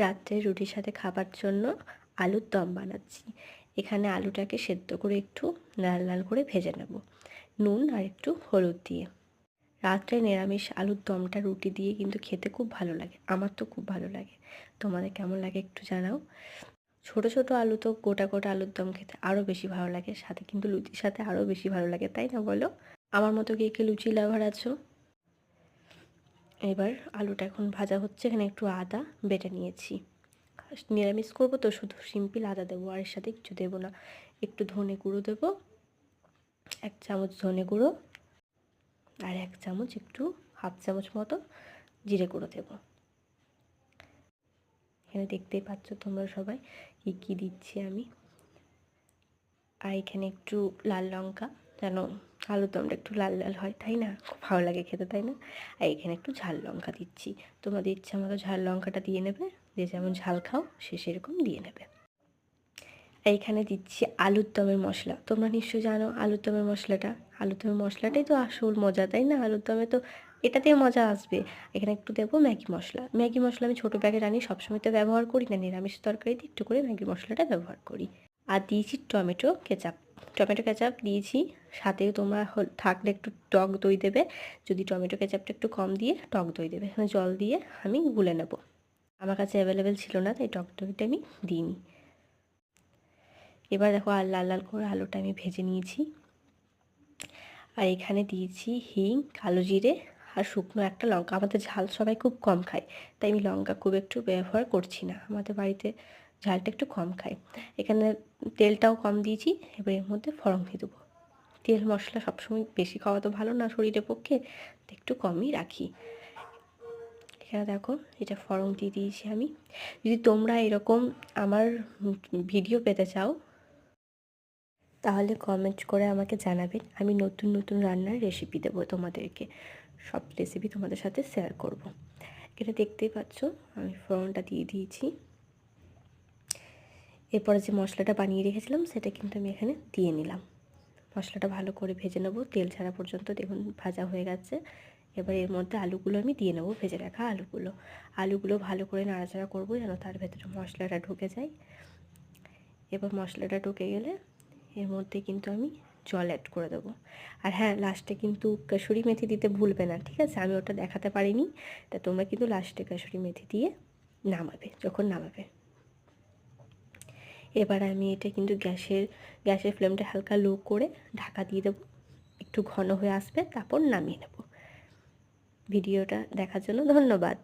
রাত্রে রুটির সাথে খাবার জন্য আলুর দম বানাচ্ছি। এখানে আলুটাকে সেদ্ধ করে একটু লাল লাল করে ভেজে নেব নুন আর একটু হলুদ দিয়ে। রাত্রে নিরামিষ আলুর দমটা রুটি দিয়ে কিন্তু খেতে খুব ভালো লাগে, আমার তো খুব ভালো লাগে। তোমাদের কেমন লাগে একটু জানাও। ছোট ছোট আলু তো গোটা গোটা আলুর দম খেতে আরও বেশি ভালো লাগে, সাথে কিন্তু লুচির সাথে আরও বেশি ভালো লাগে, তাই না বলো? আমার মতো কে কে লুচি লাভার আছো? এবার আলুটা এখন ভাজা হচ্ছে, এখানে একটু আদা বেটে নিয়েছি। নিরামিষ করবো তো শুধু সিম্পল আদা দেবো, আর এর সাথে কিছু দেবো না। একটু ধনে গুঁড়ো দেবো, 1 চামচ ধনে গুঁড়ো, আর 1 চামচ একটু হাফ চামচ মতো জিরে গুঁড়ো দেবো। এখানে দেখতেই পাচ্ছ তোমরা সবাই কী কী দিচ্ছি আমি। আর এখানে একটু লাল লঙ্কা, যেন আলুর দমটা একটু লাল লাল হয়, তাই না? খুব ভালো লাগে খেতে, তাই না? আর এখানে একটু ঝাল লঙ্কা দিচ্ছি, তোমাদের ইচ্ছা মতো ঝাল লঙ্কাটা দিয়ে নেবে, যে যেমন ঝাল খাও সে সেরকম দিয়ে নেবে। আর এখানে দিচ্ছি আলুর দমের মশলা। তোমরা নিশ্চয়ই জানো আলুর দমের মশলাটা, আলুর দমের মশলাটাই তো আসল মজা, তাই না? আলুর দমে তো এটাতেই মজা আসবে। এখানে একটু দেবো ম্যাগি মশলা। ম্যাগি মশলা আমি ছোটো প্যাকেট আনি, সবসময় তো ব্যবহার করি না, নিরামিষ তরকারিতে একটু করে ম্যাগি মশলাটা ব্যবহার করি। আর দিয়েছি টমেটো কেচাপ। টমেটো কেচাপ দিয়েছি, সাথে তোমরা থাকলে একটু টক দই দেবে। যদি টমেটো কেচাপটা একটু কম দিয়ে টক দই দেবে। এখানে জল দিয়ে আমি গুলে নেব। আমার কাছে অ্যাভেলেবেল ছিল না, তাই টক দইটা আমি দিইনি। এবার দেখো আর লাল লাল করে আলুটা আমি ভেজে নিয়েছি। আর এখানে দিয়েছি হিং, কালো জিরে আর শুকনো একটা লঙ্কা। আমাদের ঝাল সবাই খুব কম খায়, তাই আমি লঙ্কা খুব একটু ব্যবহার করছি না, আমাদের বাড়িতে ঝালটা একটু কম খায়। এখানে তেলটাও কম দিয়েছি। এবার এর মধ্যে ফোড়ন দিয়ে দেবো। তেল মশলা সবসময় বেশি খাওয়া তো ভালো না শরীরের পক্ষে, তো একটু কমই রাখি। এখানে দেখো এটা ফোড়ন দিয়ে দিয়েছি আমি। যদি তোমরা এরকম আমার ভিডিও পেতে চাও তাহলে কমেন্ট করে আমাকে জানাবেন, আমি নতুন নতুন রান্নার রেসিপি দেবো তোমাদেরকে, সব রেসিপি তোমাদের সাথে শেয়ার করব। এটা দেখতেই পাচ্ছ আমি ফোড়নটা দিয়ে দিয়েছি। এরপরে যে মশলাটা বানিয়ে রেখেছিলাম সেটা কিন্তু আমি এখানে দিয়ে নিলাম। মশলাটা ভালো করে ভেজে নেবো, তেল ছাড়া পর্যন্ত। দেখুন ভাজা হয়ে গেছে। এবার এর মধ্যে আলুগুলো আমি দিয়ে নেবো, ভেজে রাখা আলুগুলো ভালো করে নাড়াচাড়া করবো যেন তার ভেতরে মশলাটা ঢুকে যায়। এবার মশলাটা ঢুকে গেলে এর মধ্যে কিন্তু আমি জল অ্যাড করে দেবো। আর হ্যাঁ, লাস্টে কিন্তু কাসুরি মেথি দিতে ভুলবে না, ঠিক আছে? আমি ওটা দেখাতে পারিনি, তা তোমরা কিন্তু লাস্টে কাসুরি মেথি দিয়ে নামাবে, যখন নামাবে। এবার আমি এটা কিন্তু গ্যাসের ফ্লেমটা হালকা লো করে ঢাকা দিয়ে দেবো, একটু ঘন হয়ে আসবে, তারপর নামিয়ে নেব। ভিডিওটা দেখার জন্য ধন্যবাদ।